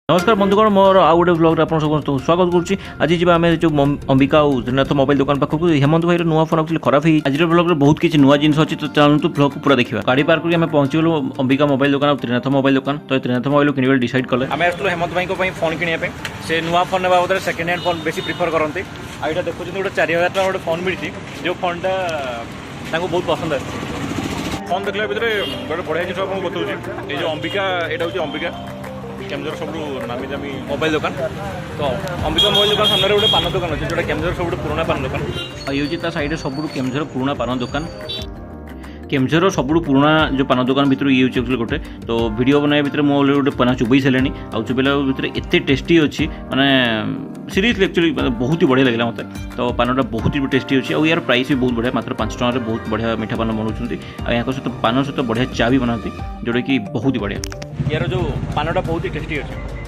नमस्कार बंधुगण मोर आउ गोटे ब्लॉग आप समस्त स्वागत करुच्ची आज जी आम जो अंबिका और त्रिनाथ मोबाइल दुकान पाखक हेमंत भाई नुआ फोन एक्चुअली खराब है आज ब्लॉग में बहुत किसी नुआ जिन अच्छी तो चलते ब्लॉग को पूरा देखा गाड़ी पार्क करके पहुंची गलु अंबिका मोबाइल दुकान और त्रिनाथ मोबाइल दुकान तो त्रिनाथ मोबाइल किणवे डिसाइड कले आम आसलु हेमंत भाई को फोन किणा से नुआ फोन ने बाबद सेकेंड हैंड फोन बेसी प्रिफर करते आईटा देखुं गोटे 4000 टका गोटे फोन मिली जो फोनटा बहुत पसंद आए फोन देखला भितर गोटे बढ़िया जिन आपको बताऊँ ये जो अंबिका यहाँ हूँ अंबिका केमझर सब नामी दामी मोबाइल दुकान तो अंबिका मोबाइल दुकान सामने गोटे पान दुकान अच्छे जो केमझर सब पुराना पान दुकान ये साइड सब केमझर पुराना पान दुकान केमझर सब पुराना जो पान दुकान भर ये हूँ गोटे तो वीडियो बनाए भितर मो गोटे पान चुबई सारे आ चुबैला भितर एत टेस्टी अच्छी माने सीरीयसली एक्चुअली बहुत ही बढ़िया लगे मत तो पानटा बहुत ही टेस्टी अच्छी और यार प्राइस भी बहुत बढ़िया मात्र 5 टकर बहुत बढ़िया मीठा पान बनाऊँ यहाँ सहित पान सहित बढ़िया चा भी बनाती जोटा कि बहुत ही बढ़िया यार जो पानटा बहुत ही टेस्टी अच्छे